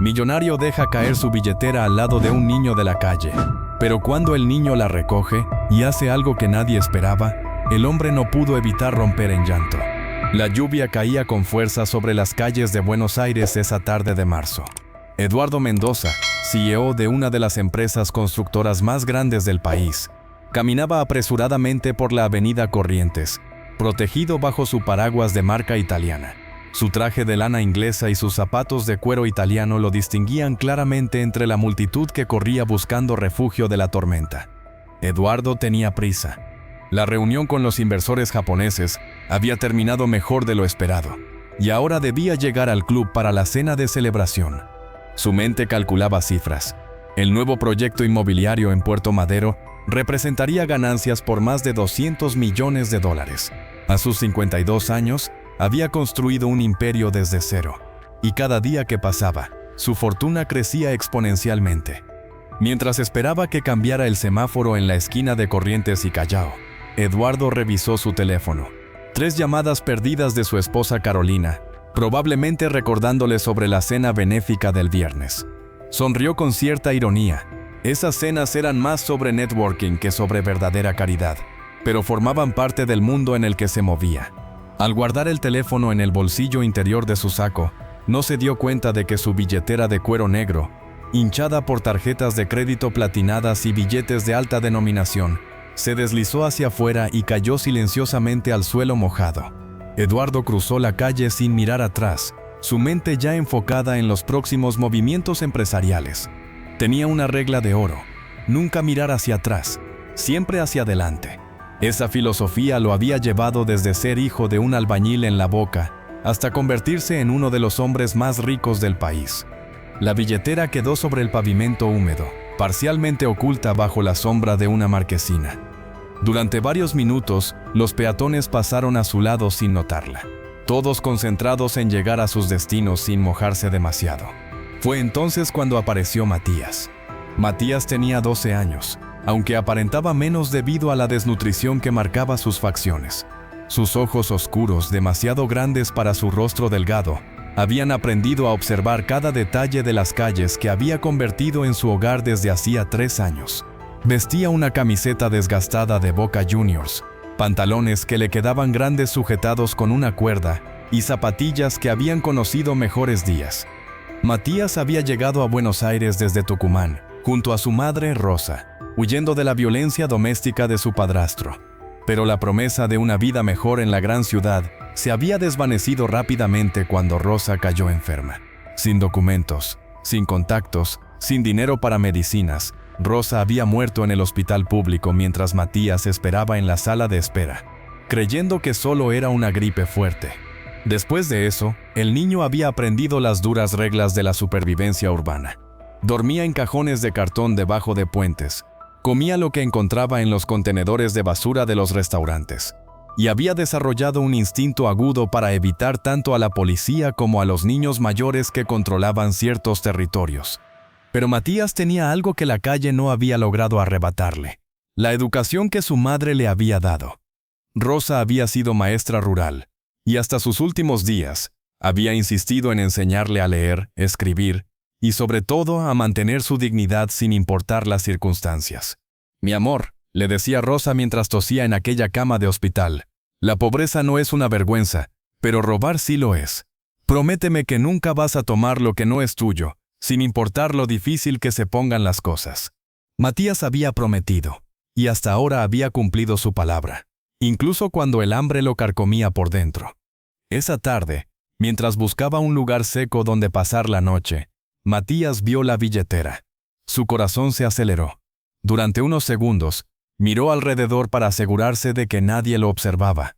Millonario deja caer su billetera al lado de un niño de la calle. Pero cuando el niño la recoge y hace algo que nadie esperaba, el hombre no pudo evitar romper en llanto. La lluvia caía con fuerza sobre las calles de Buenos Aires esa tarde de marzo. Eduardo Mendoza, CEO de una de las empresas constructoras más grandes del país, caminaba apresuradamente por la avenida Corrientes, protegido bajo su paraguas de marca italiana. Su traje de lana inglesa y sus zapatos de cuero italiano lo distinguían claramente entre la multitud que corría buscando refugio de la tormenta. Eduardo tenía prisa. La reunión con los inversores japoneses había terminado mejor de lo esperado, y ahora debía llegar al club para la cena de celebración. Su mente calculaba cifras. El nuevo proyecto inmobiliario en Puerto Madero representaría ganancias por más de $200 millones. A sus 52 años, había construido un imperio desde cero, y cada día que pasaba, su fortuna crecía exponencialmente. Mientras esperaba que cambiara el semáforo en la esquina de Corrientes y Callao, Eduardo revisó su teléfono. 3 llamadas perdidas de su esposa Carolina, probablemente recordándole sobre la cena benéfica del viernes. Sonrió con cierta ironía. Esas cenas eran más sobre networking que sobre verdadera caridad, pero formaban parte del mundo en el que se movía. Al guardar el teléfono en el bolsillo interior de su saco, no se dio cuenta de que su billetera de cuero negro, hinchada por tarjetas de crédito platinadas y billetes de alta denominación, se deslizó hacia afuera y cayó silenciosamente al suelo mojado. Eduardo cruzó la calle sin mirar atrás, su mente ya enfocada en los próximos movimientos empresariales. Tenía una regla de oro: nunca mirar hacia atrás, siempre hacia adelante. Esa filosofía lo había llevado desde ser hijo de un albañil en La Boca hasta convertirse en uno de los hombres más ricos del país. La billetera quedó sobre el pavimento húmedo, parcialmente oculta bajo la sombra de una marquesina. Durante varios minutos, los peatones pasaron a su lado sin notarla, todos concentrados en llegar a sus destinos sin mojarse demasiado. Fue entonces cuando apareció Matías. Matías tenía 12 años, aunque aparentaba menos debido a la desnutrición que marcaba sus facciones. Sus ojos oscuros, demasiado grandes para su rostro delgado, habían aprendido a observar cada detalle de las calles que había convertido en su hogar desde hacía 3 años. Vestía una camiseta desgastada de Boca Juniors, pantalones que le quedaban grandes sujetados con una cuerda y zapatillas que habían conocido mejores días. Matías había llegado a Buenos Aires desde Tucumán, junto a su madre Rosa, huyendo de la violencia doméstica de su padrastro. Pero la promesa de una vida mejor en la gran ciudad se había desvanecido rápidamente cuando Rosa cayó enferma. Sin documentos, sin contactos, sin dinero para medicinas, Rosa había muerto en el hospital público mientras Matías esperaba en la sala de espera, creyendo que solo era una gripe fuerte. Después de eso, el niño había aprendido las duras reglas de la supervivencia urbana. Dormía en cajones de cartón debajo de puentes, comía lo que encontraba en los contenedores de basura de los restaurantes, y había desarrollado un instinto agudo para evitar tanto a la policía como a los niños mayores que controlaban ciertos territorios. Pero Matías tenía algo que la calle no había logrado arrebatarle: la educación que su madre le había dado. Rosa había sido maestra rural, y hasta sus últimos días había insistido en enseñarle a leer, escribir, y sobre todo a mantener su dignidad sin importar las circunstancias. «Mi amor», le decía Rosa mientras tosía en aquella cama de hospital, «la pobreza no es una vergüenza, pero robar sí lo es. Prométeme que nunca vas a tomar lo que no es tuyo, sin importar lo difícil que se pongan las cosas». Matías había prometido, y hasta ahora había cumplido su palabra, incluso cuando el hambre lo carcomía por dentro. Esa tarde, mientras buscaba un lugar seco donde pasar la noche, Matías vio la billetera. Su corazón se aceleró. Durante unos segundos, miró alrededor para asegurarse de que nadie lo observaba.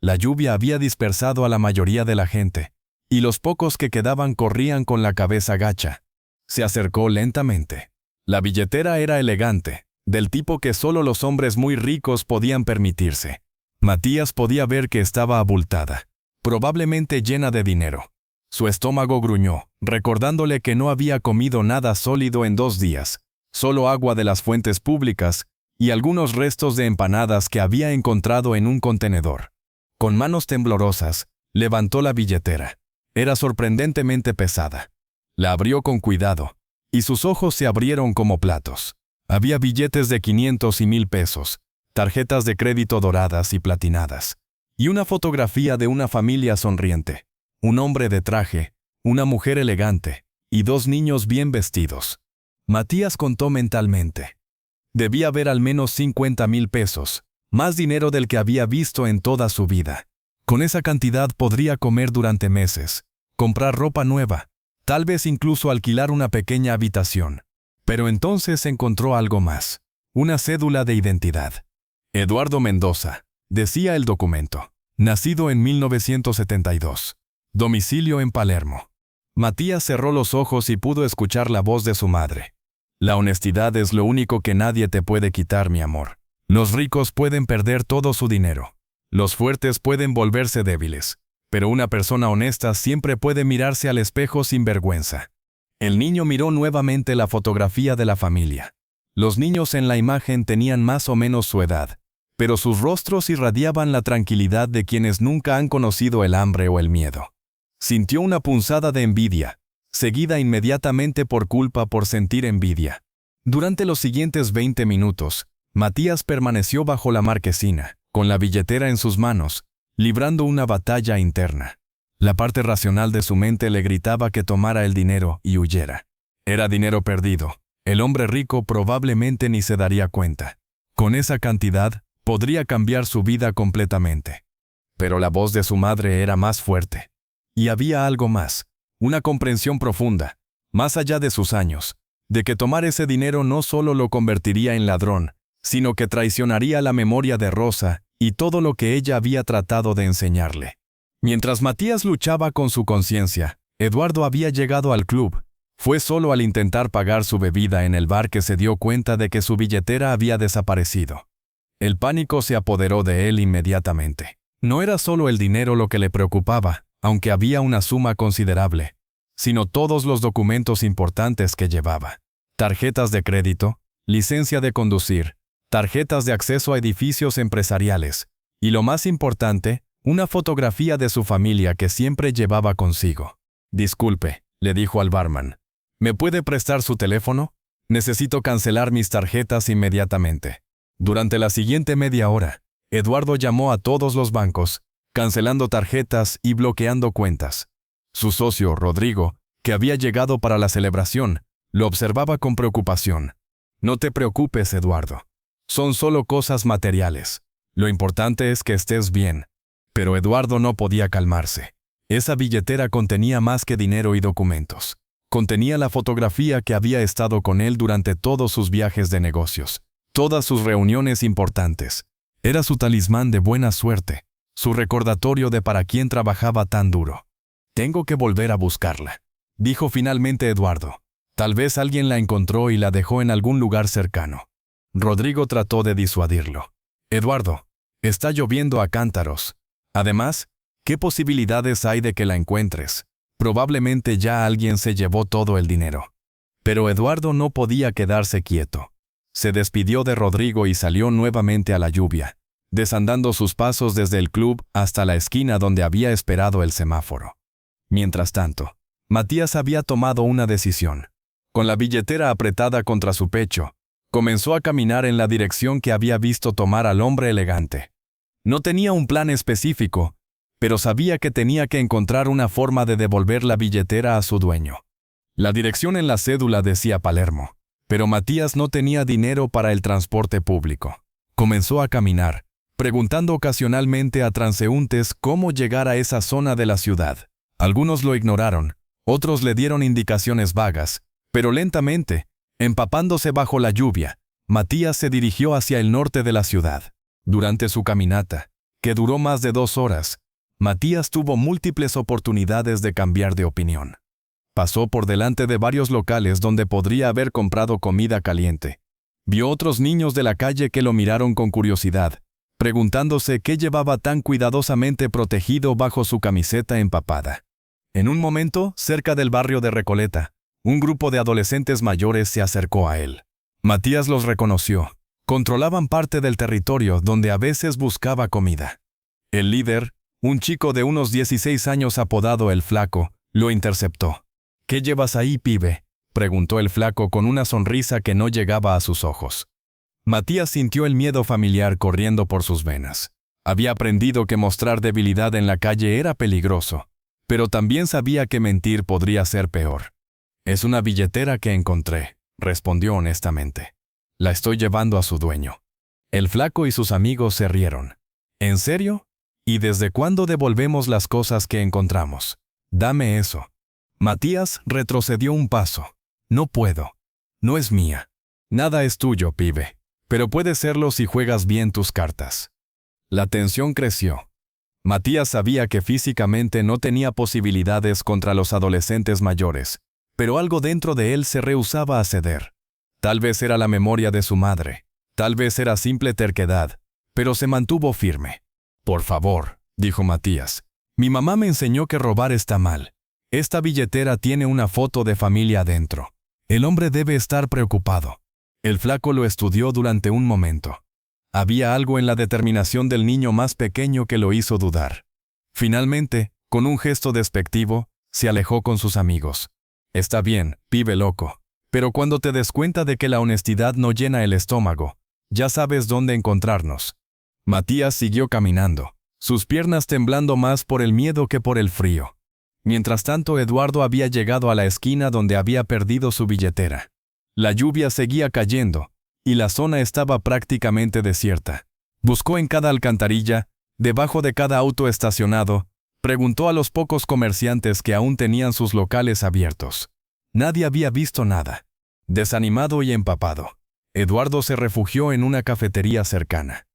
La lluvia había dispersado a la mayoría de la gente, y los pocos que quedaban corrían con la cabeza gacha. Se acercó lentamente. La billetera era elegante, del tipo que solo los hombres muy ricos podían permitirse. Matías podía ver que estaba abultada, probablemente llena de dinero. Su estómago gruñó, recordándole que no había comido nada sólido en 2 días, solo agua de las fuentes públicas y algunos restos de empanadas que había encontrado en un contenedor. Con manos temblorosas, levantó la billetera. Era sorprendentemente pesada. La abrió con cuidado, y sus ojos se abrieron como platos. Había billetes de 500 y 1000 pesos, tarjetas de crédito doradas y platinadas, y una fotografía de una familia sonriente, un hombre de traje, una mujer elegante, y 2 niños bien vestidos. Matías contó mentalmente. Debía haber al menos 50,000 pesos, más dinero del que había visto en toda su vida. Con esa cantidad podría comer durante meses, comprar ropa nueva, tal vez incluso alquilar una pequeña habitación. Pero entonces encontró algo más, una cédula de identidad. Eduardo Mendoza, decía el documento, nacido en 1972, domicilio en Palermo. Matías cerró los ojos y pudo escuchar la voz de su madre. La honestidad es lo único que nadie te puede quitar, mi amor. Los ricos pueden perder todo su dinero. Los fuertes pueden volverse débiles. Pero una persona honesta siempre puede mirarse al espejo sin vergüenza. El niño miró nuevamente la fotografía de la familia. Los niños en la imagen tenían más o menos su edad, pero sus rostros irradiaban la tranquilidad de quienes nunca han conocido el hambre o el miedo. Sintió una punzada de envidia, seguida inmediatamente por culpa por sentir envidia. Durante los siguientes 20 minutos, Matías permaneció bajo la marquesina, con la billetera en sus manos, librando una batalla interna. La parte racional de su mente le gritaba que tomara el dinero y huyera. Era dinero perdido. El hombre rico probablemente ni se daría cuenta. Con esa cantidad, podría cambiar su vida completamente. Pero la voz de su madre era más fuerte. Y había algo más, una comprensión profunda, más allá de sus años, de que tomar ese dinero no solo lo convertiría en ladrón, sino que traicionaría la memoria de Rosa y todo lo que ella había tratado de enseñarle. Mientras Matías luchaba con su conciencia, Eduardo había llegado al club. Fue solo al intentar pagar su bebida en el bar que se dio cuenta de que su billetera había desaparecido. El pánico se apoderó de él inmediatamente. No era solo el dinero lo que le preocupaba, aunque había una suma considerable, sino todos los documentos importantes que llevaba. Tarjetas de crédito, licencia de conducir, tarjetas de acceso a edificios empresariales, y lo más importante, una fotografía de su familia que siempre llevaba consigo. «Disculpe», le dijo al barman. «¿Me puede prestar su teléfono? Necesito cancelar mis tarjetas inmediatamente». Durante la siguiente media hora, Eduardo llamó a todos los bancos, cancelando tarjetas y bloqueando cuentas. Su socio, Rodrigo, que había llegado para la celebración, lo observaba con preocupación. «No te preocupes, Eduardo. Son solo cosas materiales. Lo importante es que estés bien». Pero Eduardo no podía calmarse. Esa billetera contenía más que dinero y documentos. Contenía la fotografía que había estado con él durante todos sus viajes de negocios, todas sus reuniones importantes. Era su talismán de buena suerte, su recordatorio de para quién trabajaba tan duro. «Tengo que volver a buscarla», dijo finalmente Eduardo. Tal vez alguien la encontró y la dejó en algún lugar cercano. Rodrigo trató de disuadirlo. «Eduardo, está lloviendo a cántaros. Además, ¿qué posibilidades hay de que la encuentres? Probablemente ya alguien se llevó todo el dinero». Pero Eduardo no podía quedarse quieto. Se despidió de Rodrigo y salió nuevamente a la lluvia, desandando sus pasos desde el club hasta la esquina donde había esperado el semáforo. Mientras tanto, Matías había tomado una decisión. Con la billetera apretada contra su pecho, comenzó a caminar en la dirección que había visto tomar al hombre elegante. No tenía un plan específico, pero sabía que tenía que encontrar una forma de devolver la billetera a su dueño. La dirección en la cédula decía Palermo, pero Matías no tenía dinero para el transporte público. Comenzó a caminar, preguntando ocasionalmente a transeúntes cómo llegar a esa zona de la ciudad. Algunos lo ignoraron, otros le dieron indicaciones vagas, pero lentamente, empapándose bajo la lluvia, Matías se dirigió hacia el norte de la ciudad. Durante su caminata, que duró más de 2 horas, Matías tuvo múltiples oportunidades de cambiar de opinión. Pasó por delante de varios locales donde podría haber comprado comida caliente. Vio otros niños de la calle que lo miraron con curiosidad, preguntándose qué llevaba tan cuidadosamente protegido bajo su camiseta empapada. En un momento, cerca del barrio de Recoleta, un grupo de adolescentes mayores se acercó a él. Matías los reconoció. Controlaban parte del territorio donde a veces buscaba comida. El líder, un chico de unos 16 años apodado El Flaco, lo interceptó. ¿Qué llevas ahí, pibe?, preguntó el flaco con una sonrisa que no llegaba a sus ojos. Matías sintió el miedo familiar corriendo por sus venas. Había aprendido que mostrar debilidad en la calle era peligroso, pero también sabía que mentir podría ser peor. «Es una billetera que encontré», respondió honestamente. «La estoy llevando a su dueño». El flaco y sus amigos se rieron. «¿En serio? ¿Y desde cuándo devolvemos las cosas que encontramos? Dame eso». Matías retrocedió un paso. «No puedo. No es mía. Nada es tuyo, pibe. Pero puede serlo si juegas bien tus cartas». La tensión creció. Matías sabía que físicamente no tenía posibilidades contra los adolescentes mayores, pero algo dentro de él se rehusaba a ceder. Tal vez era la memoria de su madre, tal vez era simple terquedad, pero se mantuvo firme. «Por favor», dijo Matías, «mi mamá me enseñó que robar está mal. Esta billetera tiene una foto de familia adentro. El hombre debe estar preocupado». El flaco lo estudió durante un momento. Había algo en la determinación del niño más pequeño que lo hizo dudar. Finalmente, con un gesto despectivo, se alejó con sus amigos. «Está bien, pibe loco, pero cuando te des cuenta de que la honestidad no llena el estómago, ya sabes dónde encontrarnos». Matías siguió caminando, sus piernas temblando más por el miedo que por el frío. Mientras tanto, Eduardo había llegado a la esquina donde había perdido su billetera. La lluvia seguía cayendo, y la zona estaba prácticamente desierta. Buscó en cada alcantarilla, debajo de cada auto estacionado, preguntó a los pocos comerciantes que aún tenían sus locales abiertos. Nadie había visto nada. Desanimado y empapado, Eduardo se refugió en una cafetería cercana.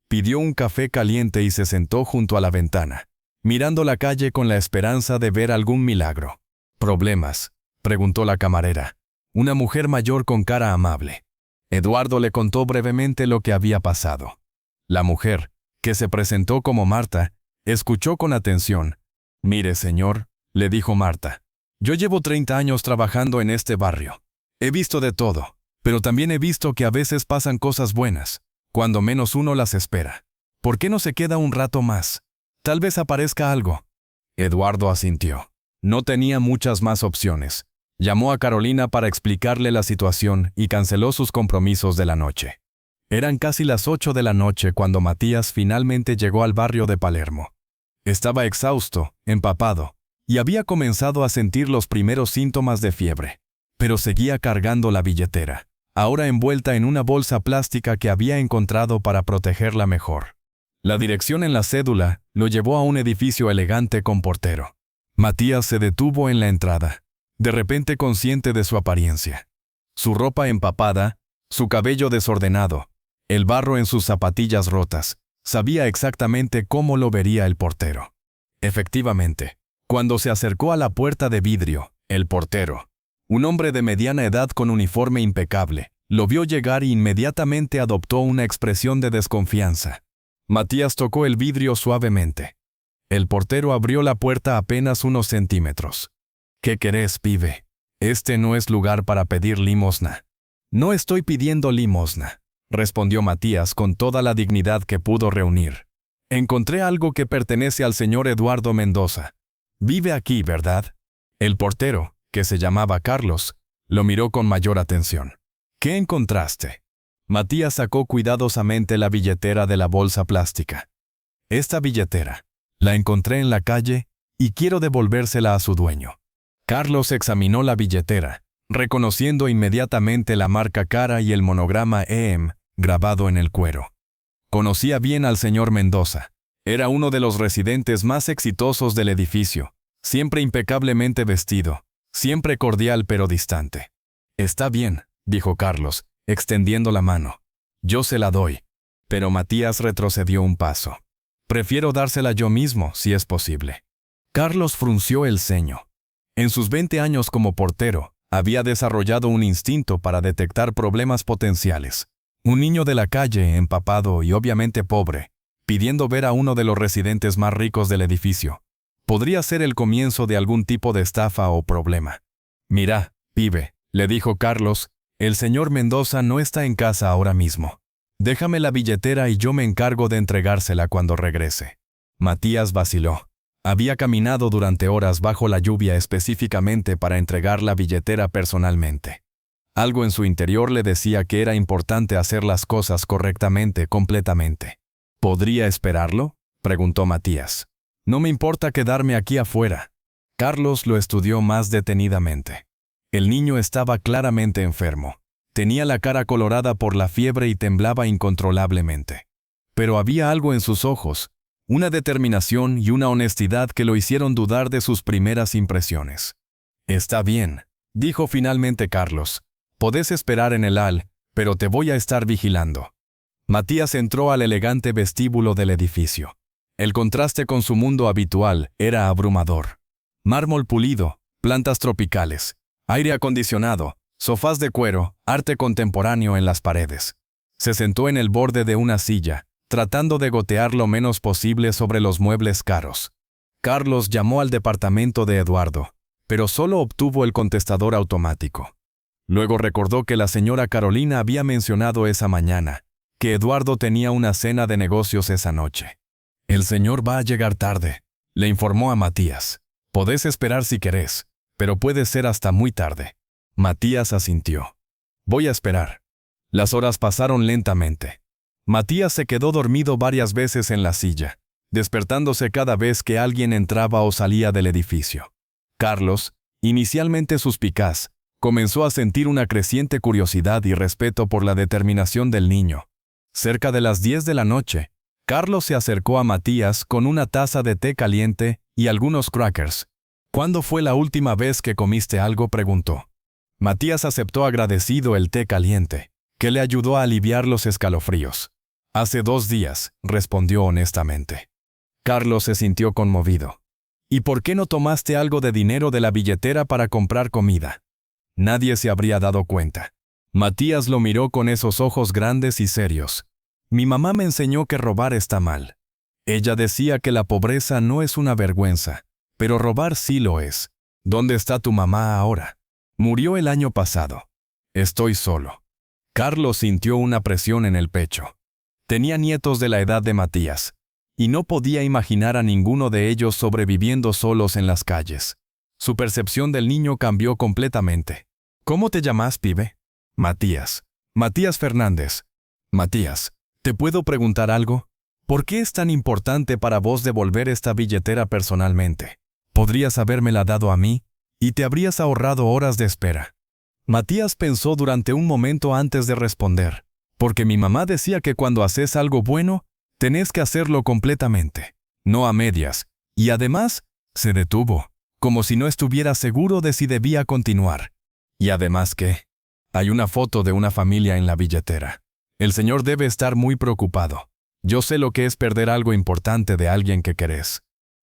Pidió un café caliente y se sentó junto a la ventana, mirando la calle con la esperanza de ver algún milagro. «¿Problemas?», preguntó la camarera, una mujer mayor con cara amable. Eduardo le contó brevemente lo que había pasado. La mujer, que se presentó como Marta, escuchó con atención. «Mire, señor», le dijo Marta, «yo llevo 30 años trabajando en este barrio. He visto de todo, pero también he visto que a veces pasan cosas buenas, cuando menos uno las espera. ¿Por qué no se queda un rato más? Tal vez aparezca algo». Eduardo asintió. No tenía muchas más opciones. Llamó a Carolina para explicarle la situación y canceló sus compromisos de la noche. Eran casi las 8 de la noche cuando Matías finalmente llegó al barrio de Palermo. Estaba exhausto, empapado, y había comenzado a sentir los primeros síntomas de fiebre. Pero seguía cargando la billetera, ahora envuelta en una bolsa plástica que había encontrado para protegerla mejor. La dirección en la cédula lo llevó a un edificio elegante con portero. Matías se detuvo en la entrada, de repente consciente de su apariencia. Su ropa empapada, su cabello desordenado, el barro en sus zapatillas rotas, sabía exactamente cómo lo vería el portero. Efectivamente, cuando se acercó a la puerta de vidrio, el portero, un hombre de mediana edad con uniforme impecable, lo vio llegar e inmediatamente adoptó una expresión de desconfianza. Matías tocó el vidrio suavemente. El portero abrió la puerta apenas unos centímetros. «¿Qué querés, pibe? Este no es lugar para pedir limosna». «No estoy pidiendo limosna», respondió Matías con toda la dignidad que pudo reunir. «Encontré algo que pertenece al señor Eduardo Mendoza. Vive aquí, ¿verdad?». El portero, que se llamaba Carlos, lo miró con mayor atención. «¿Qué encontraste?». Matías sacó cuidadosamente la billetera de la bolsa plástica. «Esta billetera, la encontré en la calle y quiero devolvérsela a su dueño». Carlos examinó la billetera, reconociendo inmediatamente la marca cara y el monograma EM grabado en el cuero. Conocía bien al señor Mendoza. Era uno de los residentes más exitosos del edificio, siempre impecablemente vestido, siempre cordial pero distante. «Está bien», dijo Carlos, extendiendo la mano. «Yo se la doy». Pero Matías retrocedió un paso. «Prefiero dársela yo mismo, si es posible». Carlos frunció el ceño. En sus 20 años como portero, había desarrollado un instinto para detectar problemas potenciales. Un niño de la calle, empapado y obviamente pobre, pidiendo ver a uno de los residentes más ricos del edificio, podría ser el comienzo de algún tipo de estafa o problema. «Mira, pibe», le dijo Carlos, «el señor Mendoza no está en casa ahora mismo. Déjame la billetera y yo me encargo de entregársela cuando regrese». Matías vaciló. Había caminado durante horas bajo la lluvia específicamente para entregar la billetera personalmente. Algo en su interior le decía que era importante hacer las cosas correctamente, completamente. ¿Podría esperarlo?, preguntó Matías. No me importa quedarme aquí afuera. Carlos lo estudió más detenidamente. El niño estaba claramente enfermo. Tenía la cara colorada por la fiebre y temblaba incontrolablemente. Pero había algo en sus ojos, una determinación y una honestidad que lo hicieron dudar de sus primeras impresiones. Está bien, dijo finalmente Carlos. Podés esperar en el hall, pero te voy a estar vigilando. Matías entró al elegante vestíbulo del edificio. El contraste con su mundo habitual era abrumador. Mármol pulido, plantas tropicales, aire acondicionado, sofás de cuero, arte contemporáneo en las paredes. Se sentó en el borde de una silla, tratando de gotear lo menos posible sobre los muebles caros. Carlos llamó al departamento de Eduardo, pero solo obtuvo el contestador automático. Luego recordó que la señora Carolina había mencionado esa mañana, que Eduardo tenía una cena de negocios esa noche. El señor va a llegar tarde, le informó a Matías. Podés esperar si querés, pero puede ser hasta muy tarde. Matías asintió. Voy a esperar. Las horas pasaron lentamente. Matías se quedó dormido varias veces en la silla, despertándose cada vez que alguien entraba o salía del edificio. Carlos, inicialmente suspicaz, comenzó a sentir una creciente curiosidad y respeto por la determinación del niño. Cerca de las 10 de la noche, Carlos se acercó a Matías con una taza de té caliente y algunos crackers. ¿Cuándo fue la última vez que comiste algo?, preguntó. Matías aceptó agradecido el té caliente, que le ayudó a aliviar los escalofríos. Hace 2 días, respondió honestamente. Carlos se sintió conmovido. ¿Y por qué no tomaste algo de dinero de la billetera para comprar comida? Nadie se habría dado cuenta. Matías lo miró con esos ojos grandes y serios. Mi mamá me enseñó que robar está mal. Ella decía que la pobreza no es una vergüenza, pero robar sí lo es. ¿Dónde está tu mamá ahora? Murió el año pasado. Estoy solo. Carlos sintió una presión en el pecho. Tenía nietos de la edad de Matías, y no podía imaginar a ninguno de ellos sobreviviendo solos en las calles. Su percepción del niño cambió completamente. ¿Cómo te llamas, pibe? Matías. Matías Fernández. Matías, ¿te puedo preguntar algo? ¿Por qué es tan importante para vos devolver esta billetera personalmente? Podrías habérmela dado a mí, y te habrías ahorrado horas de espera. Matías pensó durante un momento antes de responder, porque mi mamá decía que cuando haces algo bueno, tenés que hacerlo completamente, no a medias, y además, se detuvo, como si no estuviera seguro de si debía continuar. ¿Y además qué? Hay una foto de una familia en la billetera. El señor debe estar muy preocupado. Yo sé lo que es perder algo importante de alguien que querés.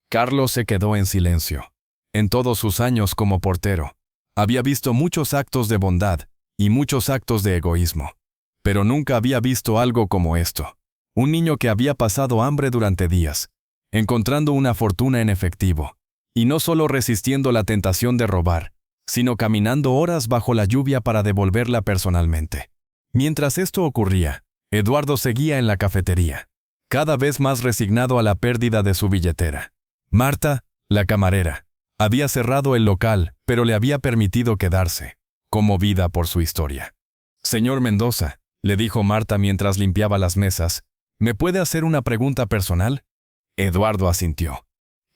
Carlos se quedó en silencio. En todos sus años como portero, había visto muchos actos de bondad y muchos actos de egoísmo. Pero nunca había visto algo como esto. Un niño que había pasado hambre durante días, encontrando una fortuna en efectivo, y no solo resistiendo la tentación de robar, sino caminando horas bajo la lluvia para devolverla personalmente. Mientras esto ocurría, Eduardo seguía en la cafetería, cada vez más resignado a la pérdida de su billetera. Marta, la camarera, había cerrado el local, pero le había permitido quedarse, conmovida por su historia. Señor Mendoza, le dijo Marta mientras limpiaba las mesas, ¿me puede hacer una pregunta personal? Eduardo asintió.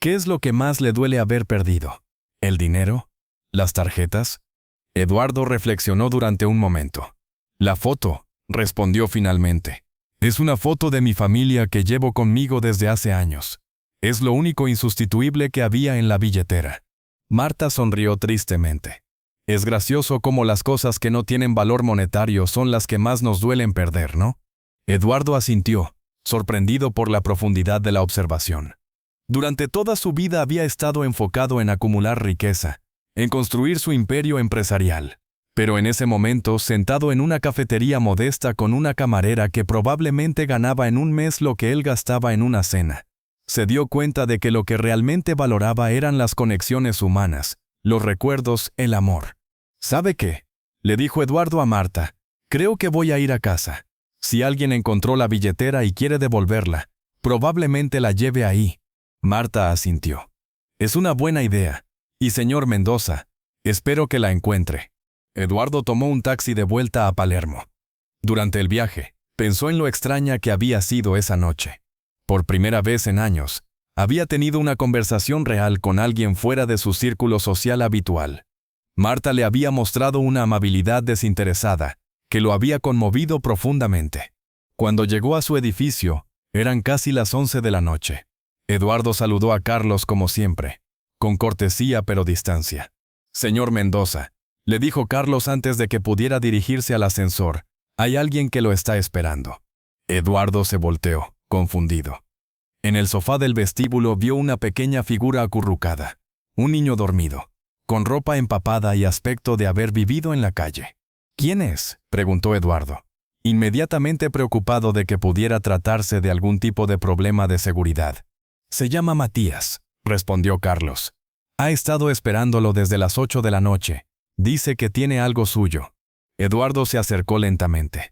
¿Qué es lo que más le duele haber perdido? ¿El dinero? ¿Las tarjetas? Eduardo reflexionó durante un momento. La foto, respondió finalmente. Es una foto de mi familia que llevo conmigo desde hace años. Es lo único insustituible que había en la billetera. Marta sonrió tristemente. Es gracioso cómo las cosas que no tienen valor monetario son las que más nos duelen perder, ¿no? Eduardo asintió, sorprendido por la profundidad de la observación. Durante toda su vida había estado enfocado en acumular riqueza, en construir su imperio empresarial. Pero en ese momento, sentado en una cafetería modesta con una camarera que probablemente ganaba en un mes lo que él gastaba en una cena, se dio cuenta de que lo que realmente valoraba eran las conexiones humanas, los recuerdos, el amor. ¿Sabe qué?, le dijo Eduardo a Marta. Creo que voy a ir a casa. Si alguien encontró la billetera y quiere devolverla, probablemente la lleve ahí. Marta asintió. Es una buena idea. Y señor Mendoza, espero que la encuentre. Eduardo tomó un taxi de vuelta a Palermo. Durante el viaje, pensó en lo extraña que había sido esa noche. Por primera vez en años, había tenido una conversación real con alguien fuera de su círculo social habitual. Marta le había mostrado una amabilidad desinteresada que lo había conmovido profundamente. Cuando llegó a su edificio, eran casi las 11 de la noche. Eduardo saludó a Carlos como siempre, con cortesía pero distancia. Señor Mendoza, le dijo Carlos antes de que pudiera dirigirse al ascensor, hay alguien que lo está esperando. Eduardo se volteó, confundido. En el sofá del vestíbulo vio una pequeña figura acurrucada, un niño dormido, con ropa empapada y aspecto de haber vivido en la calle. ¿Quién es?, preguntó Eduardo, inmediatamente preocupado de que pudiera tratarse de algún tipo de problema de seguridad. Se llama Matías, respondió Carlos. Ha estado esperándolo desde las 8 de la noche. Dice que tiene algo suyo. Eduardo se acercó lentamente.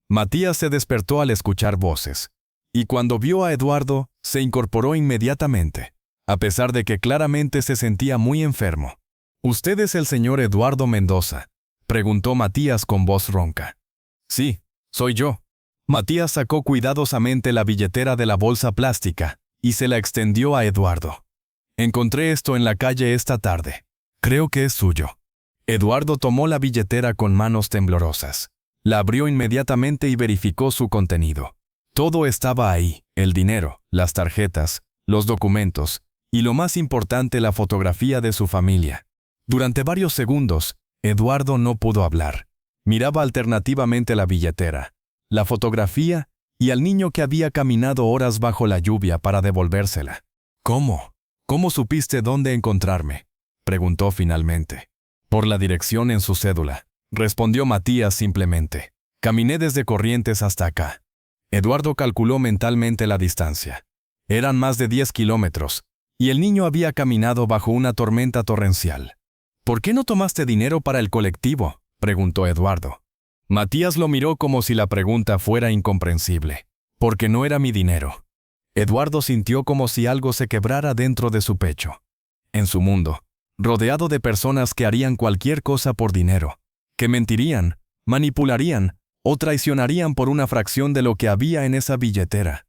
Matías se despertó al escuchar voces, y cuando vio a Eduardo, se incorporó inmediatamente, a pesar de que claramente se sentía muy enfermo. ¿Usted es el señor Eduardo Mendoza?, preguntó Matías con voz ronca. Sí, soy yo. Matías sacó cuidadosamente la billetera de la bolsa plástica y se la extendió a Eduardo. Encontré esto en la calle esta tarde. Creo que es suyo. Eduardo tomó la billetera con manos temblorosas. La abrió inmediatamente y verificó su contenido. Todo estaba ahí, el dinero, las tarjetas, los documentos, y lo más importante, la fotografía de su familia. Durante varios segundos, Eduardo no pudo hablar. Miraba alternativamente la billetera, la fotografía y al niño que había caminado horas bajo la lluvia para devolvérsela. ¿Cómo? ¿Cómo supiste dónde encontrarme?, preguntó finalmente. Por la dirección en su cédula, respondió Matías simplemente. Caminé desde Corrientes hasta acá. Eduardo calculó mentalmente la distancia. Eran más de 10 kilómetros, y el niño había caminado bajo una tormenta torrencial. ¿Por qué no tomaste dinero para el colectivo?, preguntó Eduardo. Matías lo miró como si la pregunta fuera incomprensible. Porque no era mi dinero. Eduardo sintió como si algo se quebrara dentro de su pecho. En su mundo, rodeado de personas que harían cualquier cosa por dinero, que mentirían, manipularían o traicionarían por una fracción de lo que había en esa billetera.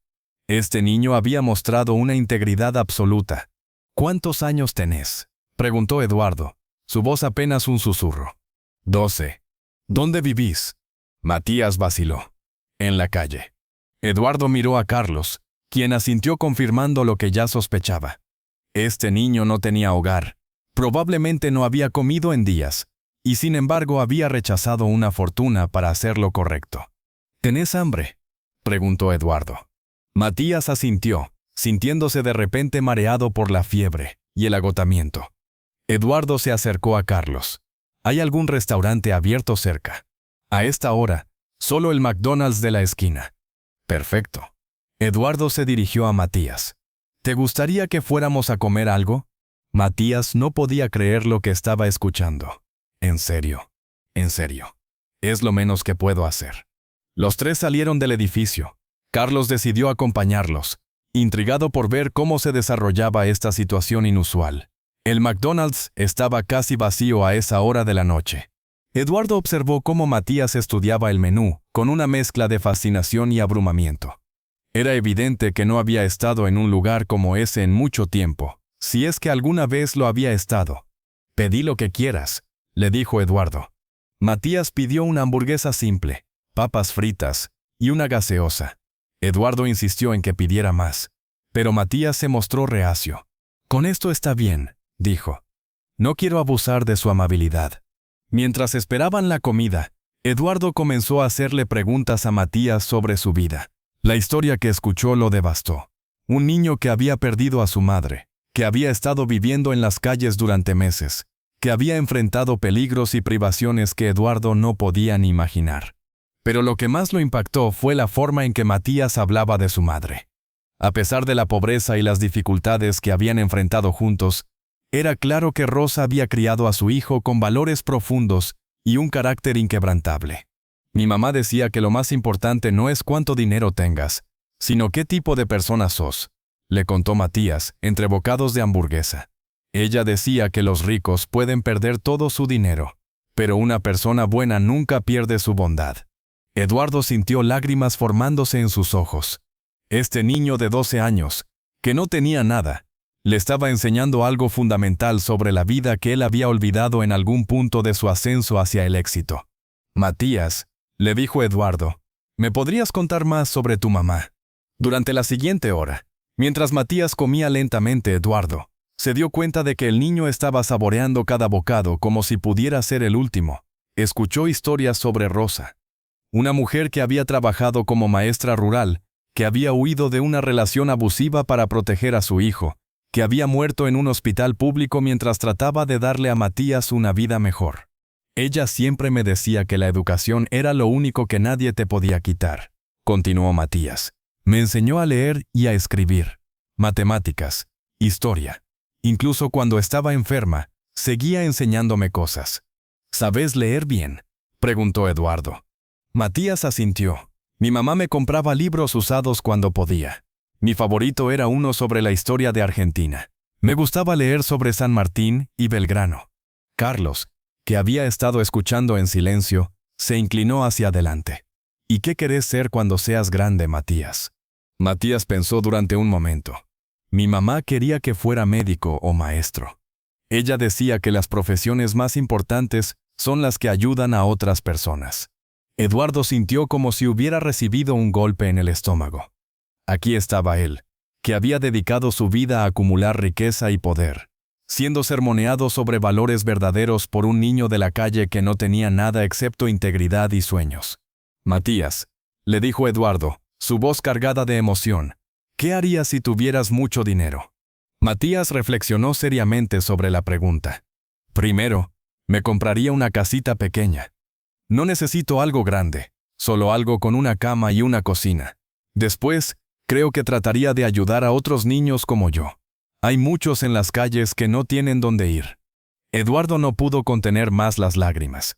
Este niño había mostrado una integridad absoluta. ¿Cuántos años tenés?, preguntó Eduardo, su voz apenas un susurro. 12. ¿Dónde vivís? Matías vaciló. En la calle. Eduardo miró a Carlos, quien asintió confirmando lo que ya sospechaba. Este niño no tenía hogar. Probablemente no había comido en días, y sin embargo había rechazado una fortuna para hacer lo correcto. ¿Tenés hambre?, preguntó Eduardo. Matías asintió, sintiéndose de repente mareado por la fiebre y el agotamiento. Eduardo se acercó a Carlos. ¿Hay algún restaurante abierto cerca? A esta hora, solo el McDonald's de la esquina. Perfecto. Eduardo se dirigió a Matías. ¿Te gustaría que fuéramos a comer algo? Matías no podía creer lo que estaba escuchando. En serio. Es lo menos que puedo hacer. Los tres salieron del edificio. Carlos decidió acompañarlos, intrigado por ver cómo se desarrollaba esta situación inusual. El McDonald's estaba casi vacío a esa hora de la noche. Eduardo observó cómo Matías estudiaba el menú, con una mezcla de fascinación y abrumamiento. Era evidente que no había estado en un lugar como ese en mucho tiempo, si es que alguna vez lo había estado. Pedí lo que quieras, le dijo Eduardo. Matías pidió una hamburguesa simple, papas fritas y una gaseosa. Eduardo insistió en que pidiera más, pero Matías se mostró reacio. Con esto está bien, dijo. No quiero abusar de su amabilidad. Mientras esperaban la comida, Eduardo comenzó a hacerle preguntas a Matías sobre su vida. La historia que escuchó lo devastó. Un niño que había perdido a su madre, que había estado viviendo en las calles durante meses, que había enfrentado peligros y privaciones que Eduardo no podía ni imaginar. Pero lo que más lo impactó fue la forma en que Matías hablaba de su madre. A pesar de la pobreza y las dificultades que habían enfrentado juntos, era claro que Rosa había criado a su hijo con valores profundos y un carácter inquebrantable. Mi mamá decía que lo más importante no es cuánto dinero tengas, sino qué tipo de persona sos, le contó Matías, entre bocados de hamburguesa. Ella decía que los ricos pueden perder todo su dinero, pero una persona buena nunca pierde su bondad. Eduardo sintió lágrimas formándose en sus ojos. Este niño de 12 años, que no tenía nada, le estaba enseñando algo fundamental sobre la vida que él había olvidado en algún punto de su ascenso hacia el éxito. Matías, le dijo Eduardo, ¿me podrías contar más sobre tu mamá? Durante la siguiente hora, mientras Matías comía lentamente, Eduardo se dio cuenta de que el niño estaba saboreando cada bocado como si pudiera ser el último. Escuchó historias sobre Rosa, una mujer que había trabajado como maestra rural, que había huido de una relación abusiva para proteger a su hijo, que había muerto en un hospital público mientras trataba de darle a Matías una vida mejor. Ella siempre me decía que la educación era lo único que nadie te podía quitar, continuó Matías. Me enseñó a leer y a escribir, matemáticas, historia. Incluso cuando estaba enferma, seguía enseñándome cosas. ¿Sabes leer bien?, preguntó Eduardo. Matías asintió. Mi mamá me compraba libros usados cuando podía. Mi favorito era uno sobre la historia de Argentina. Me gustaba leer sobre San Martín y Belgrano. Carlos, que había estado escuchando en silencio, se inclinó hacia adelante. ¿Y qué querés ser cuando seas grande, Matías? Matías pensó durante un momento. Mi mamá quería que fuera médico o maestro. Ella decía que las profesiones más importantes son las que ayudan a otras personas. Eduardo sintió como si hubiera recibido un golpe en el estómago. Aquí estaba él, que había dedicado su vida a acumular riqueza y poder, siendo sermoneado sobre valores verdaderos por un niño de la calle que no tenía nada excepto integridad y sueños. Matías, le dijo Eduardo, su voz cargada de emoción, ¿qué harías si tuvieras mucho dinero? Matías reflexionó seriamente sobre la pregunta. Primero, me compraría una casita pequeña. No necesito algo grande, solo algo con una cama y una cocina. Después, creo que trataría de ayudar a otros niños como yo. Hay muchos en las calles que no tienen dónde ir. Eduardo no pudo contener más las lágrimas.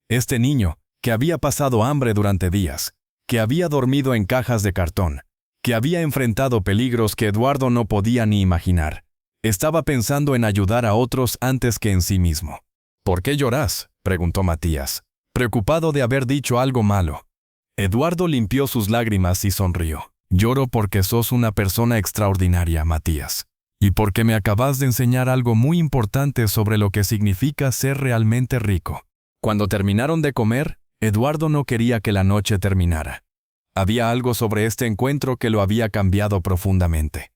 Este niño, que había pasado hambre durante días, que había dormido en cajas de cartón, que había enfrentado peligros que Eduardo no podía ni imaginar, estaba pensando en ayudar a otros antes que en sí mismo. ¿Por qué llorás?, preguntó Matías, preocupado de haber dicho algo malo. Eduardo limpió sus lágrimas y sonrió. Lloro porque sos una persona extraordinaria, Matías, y porque me acabas de enseñar algo muy importante sobre lo que significa ser realmente rico. Cuando terminaron de comer, Eduardo no quería que la noche terminara. Había algo sobre este encuentro que lo había cambiado profundamente.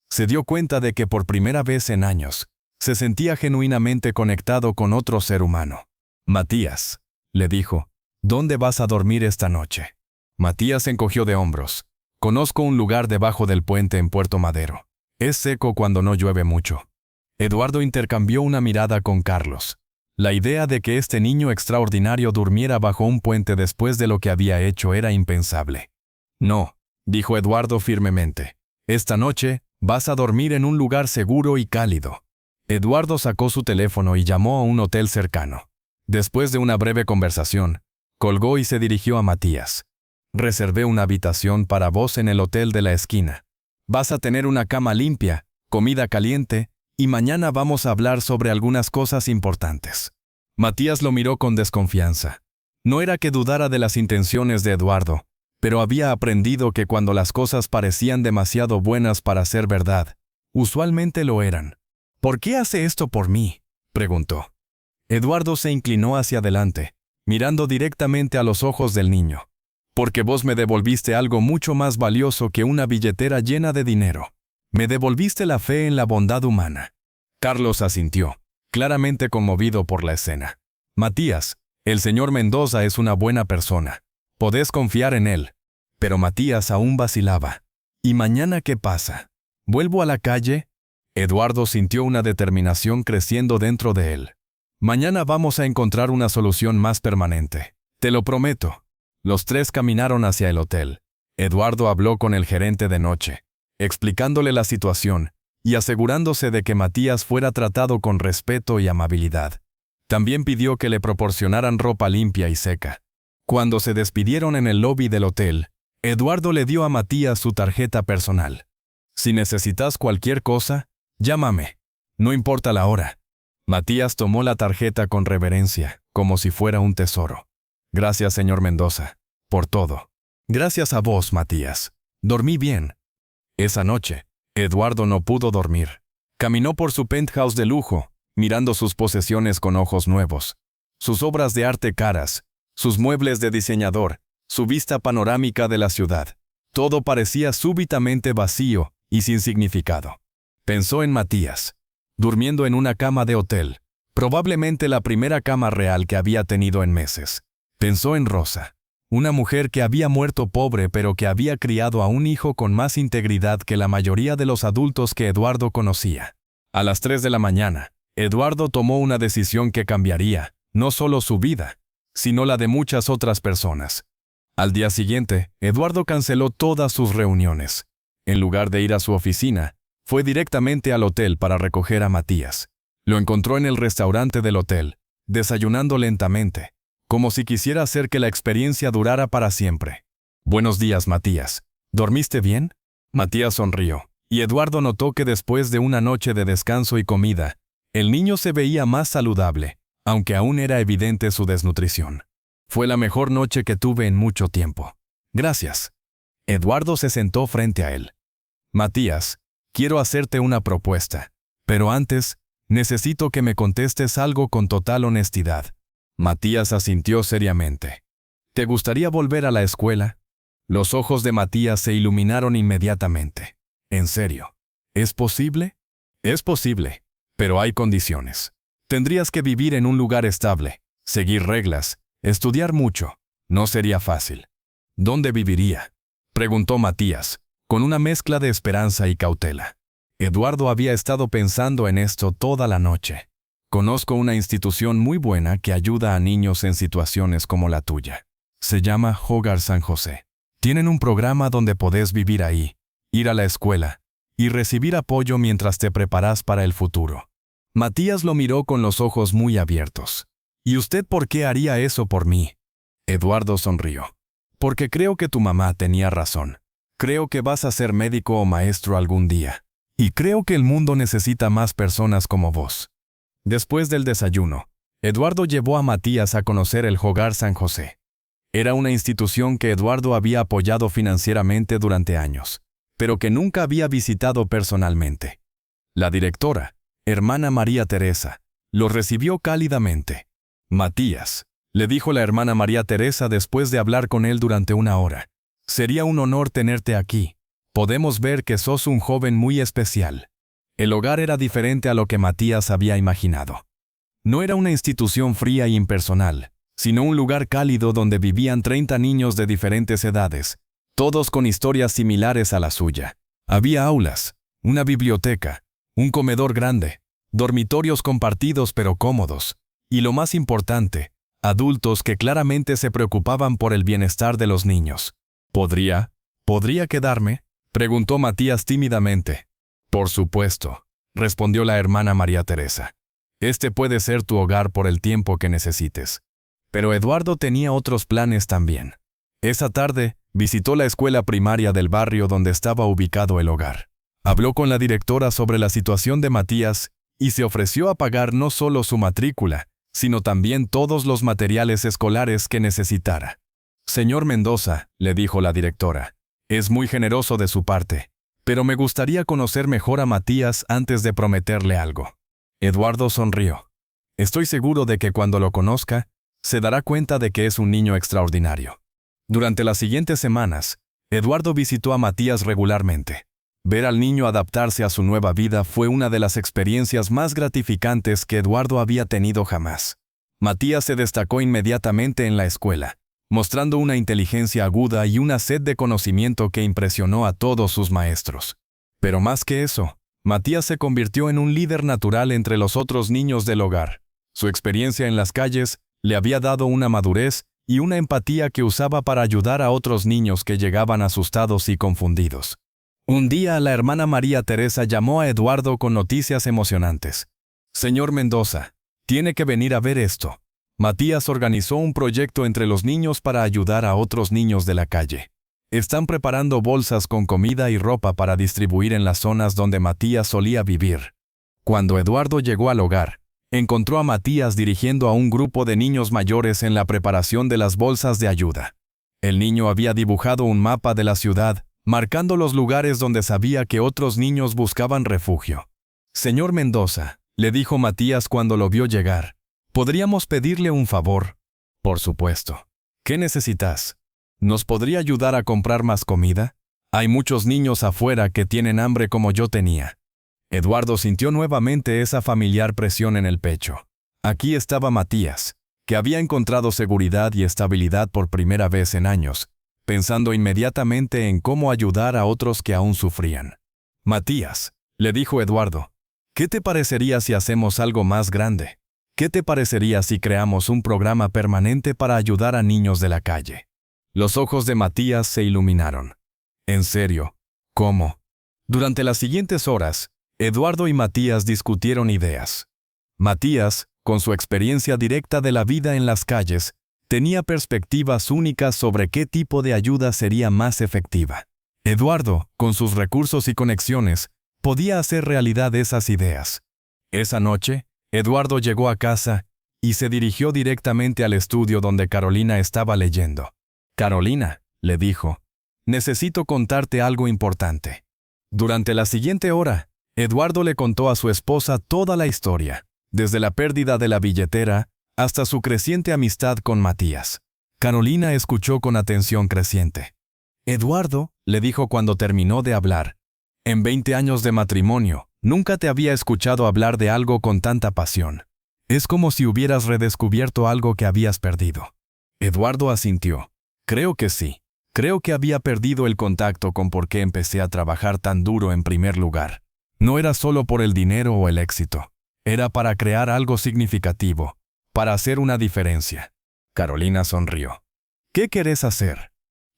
Se dio cuenta de que por primera vez en años, se sentía genuinamente conectado con otro ser humano. Matías, le dijo, ¿dónde vas a dormir esta noche? Matías encogió de hombros. Conozco un lugar debajo del puente en Puerto Madero. Es seco cuando no llueve mucho. Eduardo intercambió una mirada con Carlos. La idea de que este niño extraordinario durmiera bajo un puente después de lo que había hecho era impensable. No, dijo Eduardo firmemente. Esta noche, vas a dormir en un lugar seguro y cálido. Eduardo sacó su teléfono y llamó a un hotel cercano. Después de una breve conversación, colgó y se dirigió a Matías. Reservé una habitación para vos en el hotel de la esquina. Vas a tener una cama limpia, comida caliente, y mañana vamos a hablar sobre algunas cosas importantes. Matías lo miró con desconfianza. No era que dudara de las intenciones de Eduardo, pero había aprendido que cuando las cosas parecían demasiado buenas para ser verdad, usualmente lo eran. ¿Por qué hace esto por mí?, preguntó. Eduardo se inclinó hacia adelante, mirando directamente a los ojos del niño. Porque vos me devolviste algo mucho más valioso que una billetera llena de dinero. Me devolviste la fe en la bondad humana. Carlos asintió, claramente conmovido por la escena. Matías, el señor Mendoza es una buena persona. Podés confiar en él. Pero Matías aún vacilaba. ¿Y mañana qué pasa? ¿Vuelvo a la calle? Eduardo sintió una determinación creciendo dentro de él. Mañana vamos a encontrar una solución más permanente. Te lo prometo. Los tres caminaron hacia el hotel. Eduardo habló con el gerente de noche, explicándole la situación y asegurándose de que Matías fuera tratado con respeto y amabilidad. También pidió que le proporcionaran ropa limpia y seca. Cuando se despidieron en el lobby del hotel, Eduardo le dio a Matías su tarjeta personal. Si necesitas cualquier cosa, llámame. No importa la hora. Matías tomó la tarjeta con reverencia, como si fuera un tesoro. Gracias, señor Mendoza, por todo. Gracias a vos, Matías. Dormí bien. Esa noche, Eduardo no pudo dormir. Caminó por su penthouse de lujo, mirando sus posesiones con ojos nuevos. Sus obras de arte caras, sus muebles de diseñador, su vista panorámica de la ciudad. Todo parecía súbitamente vacío y sin significado. Pensó en Matías, durmiendo en una cama de hotel, probablemente la primera cama real que había tenido en meses. Pensó en Rosa, una mujer que había muerto pobre pero que había criado a un hijo con más integridad que la mayoría de los adultos que Eduardo conocía. A las 3 de la mañana, Eduardo tomó una decisión que cambiaría, no solo su vida, sino la de muchas otras personas. Al día siguiente, Eduardo canceló todas sus reuniones. En lugar de ir a su oficina, fue directamente al hotel para recoger a Matías. Lo encontró en el restaurante del hotel, desayunando lentamente, como si quisiera hacer que la experiencia durara para siempre. Buenos días, Matías. ¿Dormiste bien? Matías sonrió, y Eduardo notó que después de una noche de descanso y comida, el niño se veía más saludable, aunque aún era evidente su desnutrición. Fue la mejor noche que tuve en mucho tiempo. Gracias. Eduardo se sentó frente a él. Matías, quiero hacerte una propuesta, pero antes, necesito que me contestes algo con total honestidad. Matías asintió seriamente. ¿Te gustaría volver a la escuela? Los ojos de Matías se iluminaron inmediatamente. ¿En serio? ¿Es posible? Es posible, pero hay condiciones. Tendrías que vivir en un lugar estable, seguir reglas, estudiar mucho. No sería fácil. ¿Dónde viviría?, preguntó Matías, con una mezcla de esperanza y cautela. Eduardo había estado pensando en esto toda la noche. Conozco una institución muy buena que ayuda a niños en situaciones como la tuya. Se llama Hogar San José. Tienen un programa donde podés vivir ahí, ir a la escuela y recibir apoyo mientras te preparas para el futuro. Matías lo miró con los ojos muy abiertos. ¿Y usted por qué haría eso por mí? Eduardo sonrió. Porque creo que tu mamá tenía razón. Creo que vas a ser médico o maestro algún día. Y creo que el mundo necesita más personas como vos. Después del desayuno, Eduardo llevó a Matías a conocer el Hogar San José. Era una institución que Eduardo había apoyado financieramente durante años, pero que nunca había visitado personalmente. La directora, hermana María Teresa, lo recibió cálidamente. Matías, le dijo la hermana María Teresa después de hablar con él durante una hora. Sería un honor tenerte aquí. Podemos ver que sos un joven muy especial. El hogar era diferente a lo que Matías había imaginado. No era una institución fría e impersonal, sino un lugar cálido donde vivían 30 niños de diferentes edades, todos con historias similares a la suya. Había aulas, una biblioteca, un comedor grande, dormitorios compartidos pero cómodos, y lo más importante, adultos que claramente se preocupaban por el bienestar de los niños. ¿Podría quedarme?, preguntó Matías tímidamente. Por supuesto, respondió la hermana María Teresa. Este puede ser tu hogar por el tiempo que necesites. Pero Eduardo tenía otros planes también. Esa tarde, visitó la escuela primaria del barrio donde estaba ubicado el hogar. Habló con la directora sobre la situación de Matías y se ofreció a pagar no solo su matrícula, sino también todos los materiales escolares que necesitara. Señor Mendoza, le dijo la directora, es muy generoso de su parte, pero me gustaría conocer mejor a Matías antes de prometerle algo. Eduardo sonrió. Estoy seguro de que cuando lo conozca, se dará cuenta de que es un niño extraordinario. Durante las siguientes semanas, Eduardo visitó a Matías regularmente. Ver al niño adaptarse a su nueva vida fue una de las experiencias más gratificantes que Eduardo había tenido jamás. Matías se destacó inmediatamente en la escuela, mostrando una inteligencia aguda y una sed de conocimiento que impresionó a todos sus maestros. Pero más que eso, Matías se convirtió en un líder natural entre los otros niños del hogar. Su experiencia en las calles le había dado una madurez y una empatía que usaba para ayudar a otros niños que llegaban asustados y confundidos. Un día la hermana María Teresa llamó a Eduardo con noticias emocionantes. Señor Mendoza, tiene que venir a ver esto. Matías organizó un proyecto entre los niños para ayudar a otros niños de la calle. Están preparando bolsas con comida y ropa para distribuir en las zonas donde Matías solía vivir. Cuando Eduardo llegó al hogar, encontró a Matías dirigiendo a un grupo de niños mayores en la preparación de las bolsas de ayuda. El niño había dibujado un mapa de la ciudad, marcando los lugares donde sabía que otros niños buscaban refugio. «Señor Mendoza», le dijo Matías cuando lo vio llegar, «¿podríamos pedirle un favor?» «Por supuesto. ¿Qué necesitas? ¿Nos podría ayudar a comprar más comida? Hay muchos niños afuera que tienen hambre como yo tenía». Eduardo sintió nuevamente esa familiar presión en el pecho. Aquí estaba Matías, que había encontrado seguridad y estabilidad por primera vez en años, pensando inmediatamente en cómo ayudar a otros que aún sufrían. «Matías», le dijo Eduardo, «¿qué te parecería si hacemos algo más grande? ¿Qué te parecería si creamos un programa permanente para ayudar a niños de la calle?» Los ojos de Matías se iluminaron. «¿En serio? ¿Cómo?» Durante las siguientes horas, Eduardo y Matías discutieron ideas. Matías, con su experiencia directa de la vida en las calles, tenía perspectivas únicas sobre qué tipo de ayuda sería más efectiva. Eduardo, con sus recursos y conexiones, podía hacer realidad esas ideas. Esa noche, Eduardo llegó a casa y se dirigió directamente al estudio donde Carolina estaba leyendo. «Carolina», le dijo, «necesito contarte algo importante». Durante la siguiente hora, Eduardo le contó a su esposa toda la historia, desde la pérdida de la billetera hasta su creciente amistad con Matías. Carolina escuchó con atención creciente. «Eduardo», le dijo cuando terminó de hablar, «en 20 años de matrimonio, nunca te había escuchado hablar de algo con tanta pasión. Es como si hubieras redescubierto algo que habías perdido». Eduardo asintió. «Creo que sí. Creo que había perdido el contacto con por qué empecé a trabajar tan duro en primer lugar. No era solo por el dinero o el éxito. Era para crear algo significativo, para hacer una diferencia». Carolina sonrió. «¿Qué querés hacer?»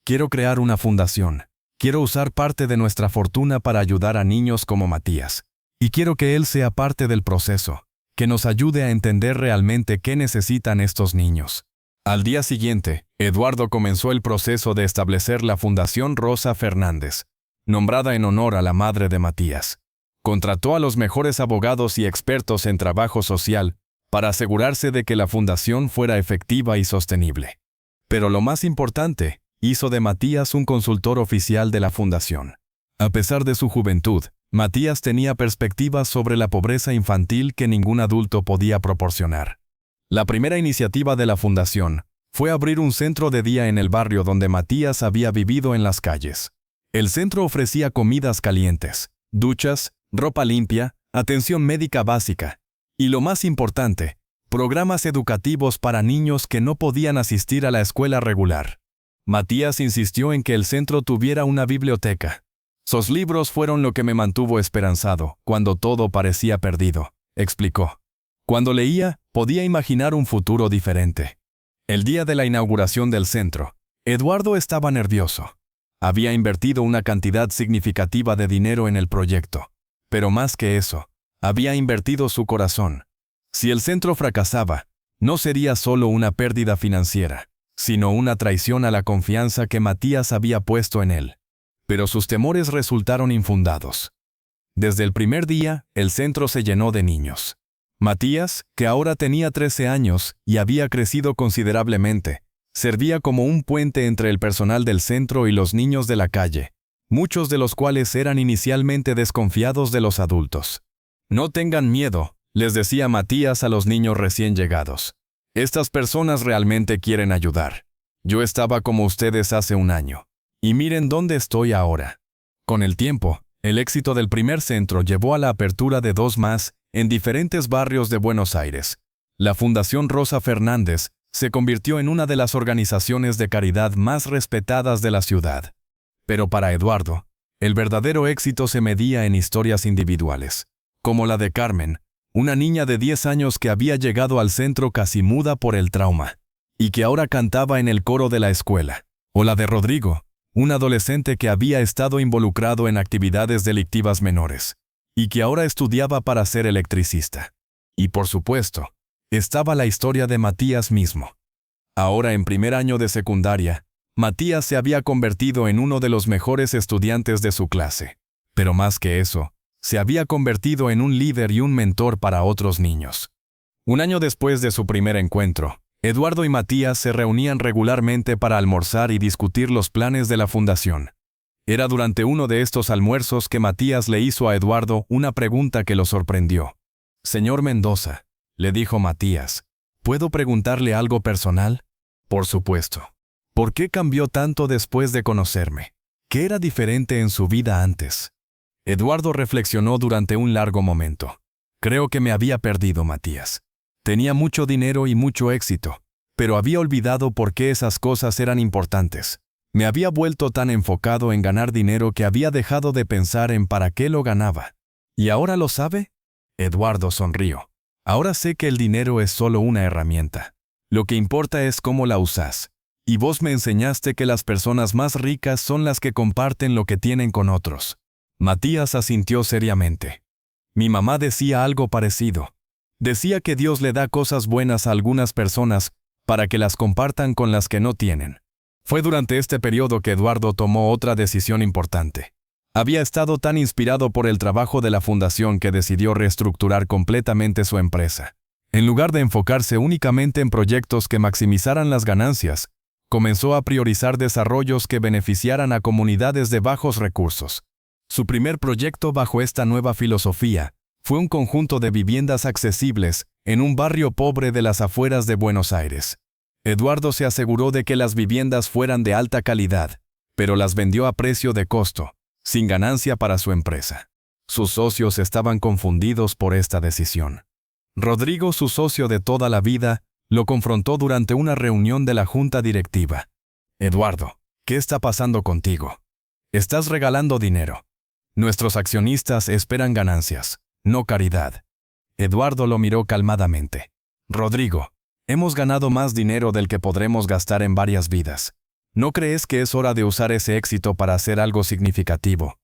«Quiero crear una fundación. Quiero usar parte de nuestra fortuna para ayudar a niños como Matías. Y quiero que él sea parte del proceso, que nos ayude a entender realmente qué necesitan estos niños». Al día siguiente, Eduardo comenzó el proceso de establecer la Fundación Rosa Fernández, nombrada en honor a la madre de Matías. Contrató a los mejores abogados y expertos en trabajo social para asegurarse de que la fundación fuera efectiva y sostenible. Pero lo más importante, hizo de Matías un consultor oficial de la fundación. A pesar de su juventud, Matías tenía perspectivas sobre la pobreza infantil que ningún adulto podía proporcionar. La primera iniciativa de la fundación fue abrir un centro de día en el barrio donde Matías había vivido en las calles. El centro ofrecía comidas calientes, duchas, ropa limpia, atención médica básica y, lo más importante, programas educativos para niños que no podían asistir a la escuela regular. Matías insistió en que el centro tuviera una biblioteca. «Sus libros fueron lo que me mantuvo esperanzado cuando todo parecía perdido», explicó. «Cuando leía, podía imaginar un futuro diferente». El día de la inauguración del centro, Eduardo estaba nervioso. Había invertido una cantidad significativa de dinero en el proyecto. Pero más que eso, había invertido su corazón. Si el centro fracasaba, no sería solo una pérdida financiera, sino una traición a la confianza que Matías había puesto en él. Pero sus temores resultaron infundados. Desde el primer día, el centro se llenó de niños. Matías, que ahora tenía 13 años y había crecido considerablemente, servía como un puente entre el personal del centro y los niños de la calle, muchos de los cuales eran inicialmente desconfiados de los adultos. «No tengan miedo», les decía Matías a los niños recién llegados. «Estas personas realmente quieren ayudar. Yo estaba como ustedes hace un año. Y miren dónde estoy ahora». Con el tiempo, el éxito del primer centro llevó a la apertura de 2 más en diferentes barrios de Buenos Aires. La Fundación Rosa Fernández se convirtió en una de las organizaciones de caridad más respetadas de la ciudad. Pero para Eduardo, el verdadero éxito se medía en historias individuales, como la de Carmen, una niña de 10 años que había llegado al centro casi muda por el trauma, y que ahora cantaba en el coro de la escuela, o la de Rodrigo, un adolescente que había estado involucrado en actividades delictivas menores, y que ahora estudiaba para ser electricista. Y por supuesto, estaba la historia de Matías mismo. Ahora en primer año de secundaria, Matías se había convertido en uno de los mejores estudiantes de su clase. Pero más que eso, Se había convertido en un líder y un mentor para otros niños. Un año después de su primer encuentro, Eduardo y Matías se reunían regularmente para almorzar y discutir los planes de la fundación. Era durante uno de estos almuerzos que Matías le hizo a Eduardo una pregunta que lo sorprendió. «Señor Mendoza», le dijo Matías, «¿puedo preguntarle algo personal?» «Por supuesto». «¿Por qué cambió tanto después de conocerme? ¿Qué era diferente en su vida antes?» Eduardo reflexionó durante un largo momento. «Creo que me había perdido, Matías. Tenía mucho dinero y mucho éxito, pero había olvidado por qué esas cosas eran importantes. Me había vuelto tan enfocado en ganar dinero que había dejado de pensar en para qué lo ganaba. ¿Y ahora lo sabe?» Eduardo sonrió. «Ahora sé que el dinero es solo una herramienta. Lo que importa es cómo la usas. Y vos me enseñaste que las personas más ricas son las que comparten lo que tienen con otros». Matías asintió seriamente. «Mi mamá decía algo parecido. Decía que Dios le da cosas buenas a algunas personas para que las compartan con las que no tienen». Fue durante este periodo que Eduardo tomó otra decisión importante. Había estado tan inspirado por el trabajo de la fundación que decidió reestructurar completamente su empresa. En lugar de enfocarse únicamente en proyectos que maximizaran las ganancias, comenzó a priorizar desarrollos que beneficiaran a comunidades de bajos recursos. Su primer proyecto bajo esta nueva filosofía fue un conjunto de viviendas accesibles en un barrio pobre de las afueras de Buenos Aires. Eduardo se aseguró de que las viviendas fueran de alta calidad, pero las vendió a precio de costo, sin ganancia para su empresa. Sus socios estaban confundidos por esta decisión. Rodrigo, su socio de toda la vida, lo confrontó durante una reunión de la junta directiva. «Eduardo, ¿qué está pasando contigo? Estás regalando dinero. Nuestros accionistas esperan ganancias, no caridad». Eduardo lo miró calmadamente. «Rodrigo, hemos ganado más dinero del que podremos gastar en varias vidas. ¿No crees que es hora de usar ese éxito para hacer algo significativo?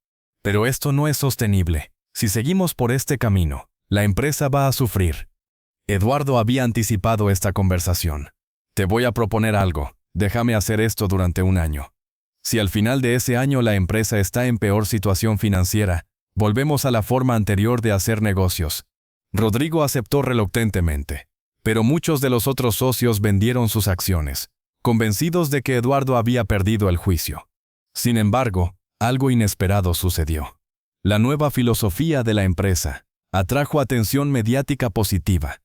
Pero esto no es sostenible. Si seguimos por este camino, la empresa va a sufrir». Eduardo había anticipado esta conversación. «Te voy a proponer algo. Déjame hacer esto durante un año. Si al final de ese año la empresa está en peor situación financiera, volvemos a la forma anterior de hacer negocios». Rodrigo aceptó reluctantemente, pero muchos de los otros socios vendieron sus acciones, convencidos de que Eduardo había perdido el juicio. Sin embargo, algo inesperado sucedió. La nueva filosofía de la empresa atrajo atención mediática positiva.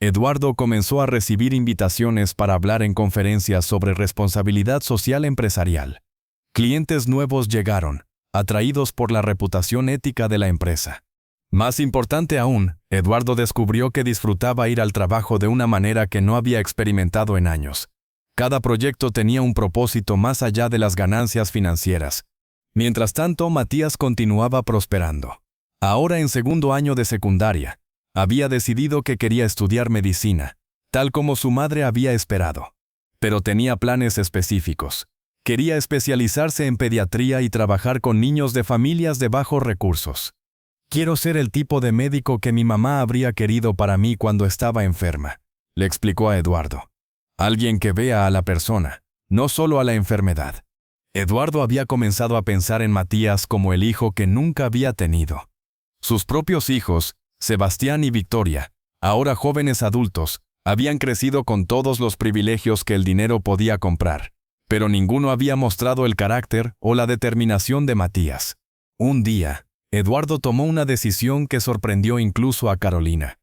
Eduardo comenzó a recibir invitaciones para hablar en conferencias sobre responsabilidad social empresarial. Clientes nuevos llegaron, atraídos por la reputación ética de la empresa. Más importante aún, Eduardo descubrió que disfrutaba ir al trabajo de una manera que no había experimentado en años. Cada proyecto tenía un propósito más allá de las ganancias financieras. Mientras tanto, Matías continuaba prosperando. Ahora en segundo año de secundaria, había decidido que quería estudiar medicina, tal como su madre había esperado. Pero tenía planes específicos. Quería especializarse en pediatría y trabajar con niños de familias de bajos recursos. «Quiero ser el tipo de médico que mi mamá habría querido para mí cuando estaba enferma», le explicó a Eduardo. «Alguien que vea a la persona, no solo a la enfermedad». Eduardo había comenzado a pensar en Matías como el hijo que nunca había tenido. Sus propios hijos, Sebastián y Victoria, ahora jóvenes adultos, habían crecido con todos los privilegios que el dinero podía comprar, pero ninguno había mostrado el carácter o la determinación de Matías. Un día, Eduardo tomó una decisión que sorprendió incluso a Carolina.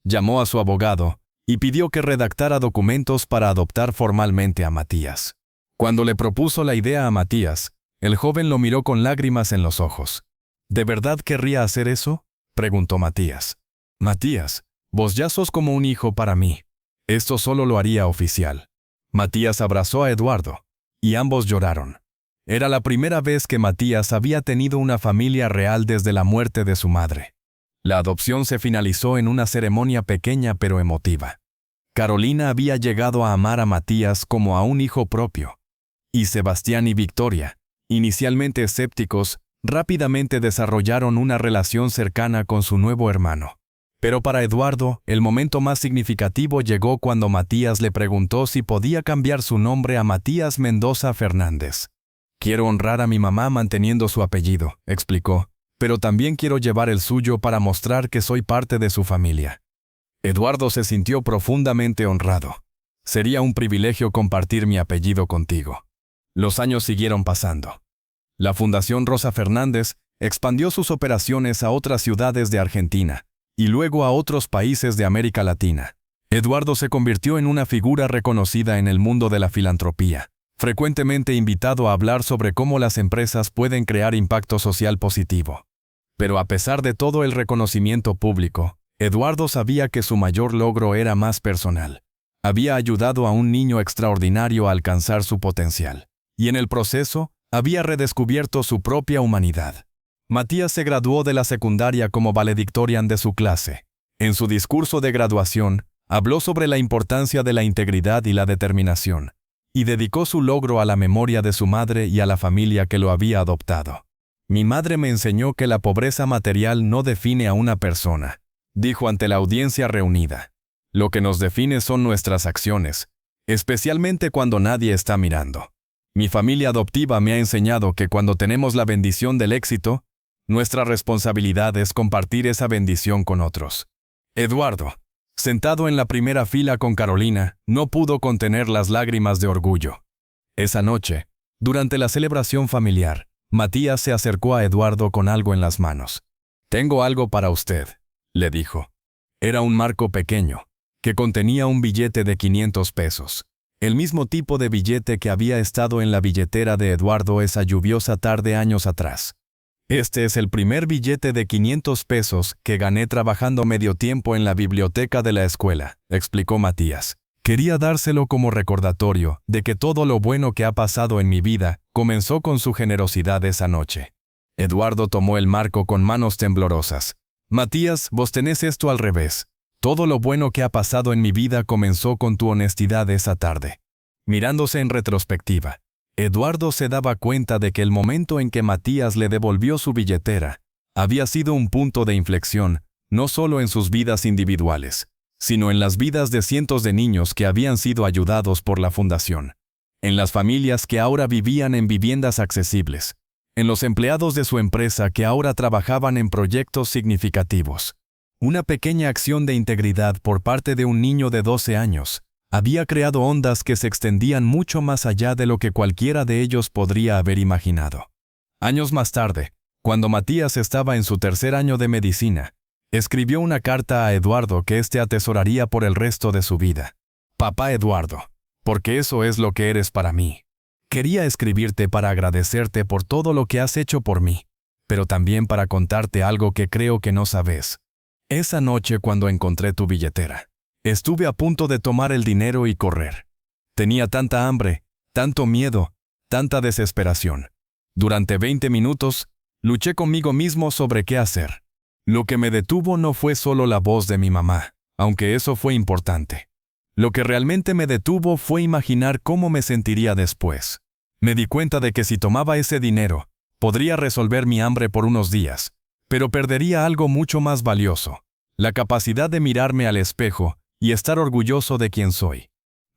Llamó a su abogado y pidió que redactara documentos para adoptar formalmente a Matías. Cuando le propuso la idea a Matías, el joven lo miró con lágrimas en los ojos. «¿De verdad querría hacer eso?», preguntó Matías. «Matías, vos ya sos como un hijo para mí. Esto solo lo haría oficial». Matías abrazó a Eduardo, y ambos lloraron. Era la primera vez que Matías había tenido una familia real desde la muerte de su madre. La adopción se finalizó en una ceremonia pequeña pero emotiva. Carolina había llegado a amar a Matías como a un hijo propio. Y Sebastián y Victoria, inicialmente escépticos, rápidamente desarrollaron una relación cercana con su nuevo hermano. Pero para Eduardo, el momento más significativo llegó cuando Matías le preguntó si podía cambiar su nombre a Matías Mendoza Fernández. «Quiero honrar a mi mamá manteniendo su apellido», explicó, pero también quiero llevar el suyo para mostrar que soy parte de su familia. Eduardo se sintió profundamente honrado. Sería un privilegio compartir mi apellido contigo. Los años siguieron pasando. La Fundación Rosa Fernández expandió sus operaciones a otras ciudades de Argentina y luego a otros países de América Latina. Eduardo se convirtió en una figura reconocida en el mundo de la filantropía, frecuentemente invitado a hablar sobre cómo las empresas pueden crear impacto social positivo. Pero a pesar de todo el reconocimiento público, Eduardo sabía que su mayor logro era más personal. Había ayudado a un niño extraordinario a alcanzar su potencial, y en el proceso, había redescubierto su propia humanidad. Matías se graduó de la secundaria como valedictorian de su clase. En su discurso de graduación, habló sobre la importancia de la integridad y la determinación, y dedicó su logro a la memoria de su madre y a la familia que lo había adoptado. Mi madre me enseñó que la pobreza material no define a una persona, dijo ante la audiencia reunida. Lo que nos define son nuestras acciones, especialmente cuando nadie está mirando. Mi familia adoptiva me ha enseñado que cuando tenemos la bendición del éxito, nuestra responsabilidad es compartir esa bendición con otros. Eduardo, sentado en la primera fila con Carolina, no pudo contener las lágrimas de orgullo. Esa noche, durante la celebración familiar, Matías se acercó a Eduardo con algo en las manos. «Tengo algo para usted», le dijo. Era un marco pequeño, que contenía un billete de 500 pesos. El mismo tipo de billete que había estado en la billetera de Eduardo esa lluviosa tarde años atrás. «Este es el primer billete de 500 pesos que gané trabajando medio tiempo en la biblioteca de la escuela», explicó Matías. «Quería dárselo como recordatorio de que todo lo bueno que ha pasado en mi vida comenzó con su generosidad esa noche». Eduardo tomó el marco con manos temblorosas. «Matías, vos tenés esto al revés. Todo lo bueno que ha pasado en mi vida comenzó con tu honestidad esa tarde». Mirándose en retrospectiva, Eduardo se daba cuenta de que el momento en que Matías le devolvió su billetera había sido un punto de inflexión, no solo en sus vidas individuales, sino en las vidas de cientos de niños que habían sido ayudados por la fundación, en las familias que ahora vivían en viviendas accesibles, en los empleados de su empresa que ahora trabajaban en proyectos significativos. Una pequeña acción de integridad por parte de un niño de 12 años había creado ondas que se extendían mucho más allá de lo que cualquiera de ellos podría haber imaginado. Años más tarde, cuando Matías estaba en su tercer año de medicina, escribió una carta a Eduardo que éste atesoraría por el resto de su vida. «Papá Eduardo, porque eso es lo que eres para mí. Quería escribirte para agradecerte por todo lo que has hecho por mí, pero también para contarte algo que creo que no sabes. Esa noche cuando encontré tu billetera, estuve a punto de tomar el dinero y correr. Tenía tanta hambre, tanto miedo, tanta desesperación. Durante 20 minutos, luché conmigo mismo sobre qué hacer. Lo que me detuvo no fue solo la voz de mi mamá, aunque eso fue importante. Lo que realmente me detuvo fue imaginar cómo me sentiría después. Me di cuenta de que si tomaba ese dinero, podría resolver mi hambre por unos días, pero perdería algo mucho más valioso, la capacidad de mirarme al espejo y estar orgulloso de quien soy.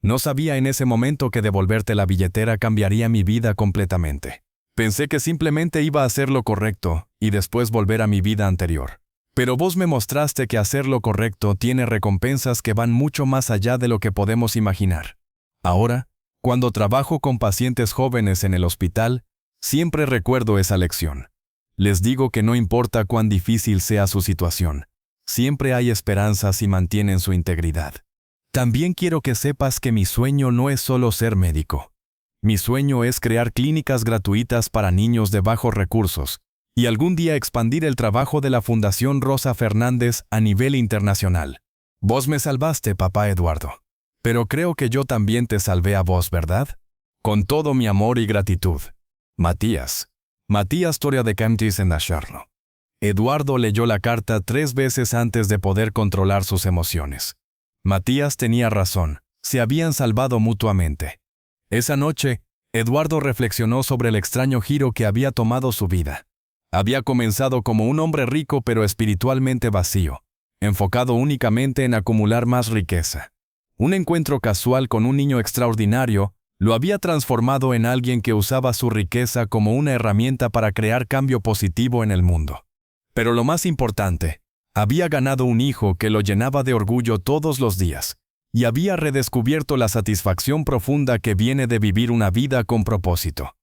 No sabía en ese momento que devolverte la billetera cambiaría mi vida completamente. Pensé que simplemente iba a hacer lo correcto y después volver a mi vida anterior. Pero vos me mostraste que hacer lo correcto tiene recompensas que van mucho más allá de lo que podemos imaginar. Ahora, cuando trabajo con pacientes jóvenes en el hospital, siempre recuerdo esa lección. Les digo que no importa cuán difícil sea su situación, siempre hay esperanza si mantienen su integridad. También quiero que sepas que mi sueño no es solo ser médico. Mi sueño es crear clínicas gratuitas para niños de bajos recursos y algún día expandir el trabajo de la Fundación Rosa Fernández a nivel internacional. Vos me salvaste, papá Eduardo. Pero creo que yo también te salvé a vos, ¿verdad? Con todo mi amor y gratitud. Matías. Matías Toria de Camtis en Asharlo. Eduardo leyó la carta 3 veces antes de poder controlar sus emociones. Matías tenía razón, se habían salvado mutuamente. Esa noche, Eduardo reflexionó sobre el extraño giro que había tomado su vida. Había comenzado como un hombre rico pero espiritualmente vacío, enfocado únicamente en acumular más riqueza. Un encuentro casual con un niño extraordinario lo había transformado en alguien que usaba su riqueza como una herramienta para crear cambio positivo en el mundo. Pero lo más importante, había ganado un hijo que lo llenaba de orgullo todos los días, y había redescubierto la satisfacción profunda que viene de vivir una vida con propósito.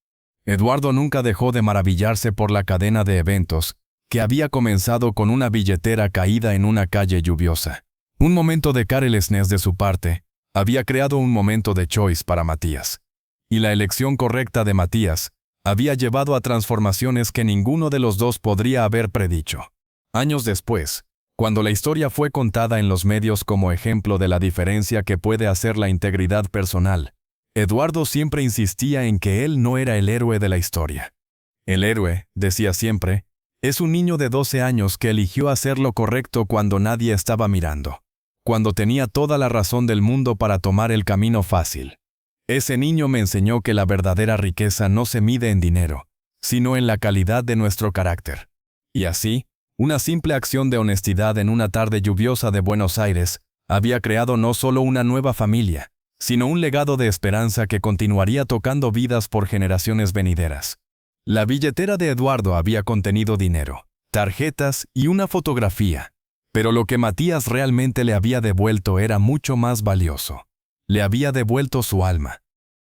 Eduardo nunca dejó de maravillarse por la cadena de eventos que había comenzado con una billetera caída en una calle lluviosa. Un momento de carelessness de su parte había creado un momento de choice para Matías. Y la elección correcta de Matías había llevado a transformaciones que ninguno de los dos podría haber predicho. Años después, cuando la historia fue contada en los medios como ejemplo de la diferencia que puede hacer la integridad personal, Eduardo siempre insistía en que él no era el héroe de la historia. El héroe, decía siempre, es un niño de 12 años que eligió hacer lo correcto cuando nadie estaba mirando, cuando tenía toda la razón del mundo para tomar el camino fácil. Ese niño me enseñó que la verdadera riqueza no se mide en dinero, sino en la calidad de nuestro carácter. Y así, una simple acción de honestidad en una tarde lluviosa de Buenos Aires había creado no solo una nueva familia, sino un legado de esperanza que continuaría tocando vidas por generaciones venideras. La billetera de Eduardo había contenido dinero, tarjetas y una fotografía, pero lo que Matías realmente le había devuelto era mucho más valioso. Le había devuelto su alma.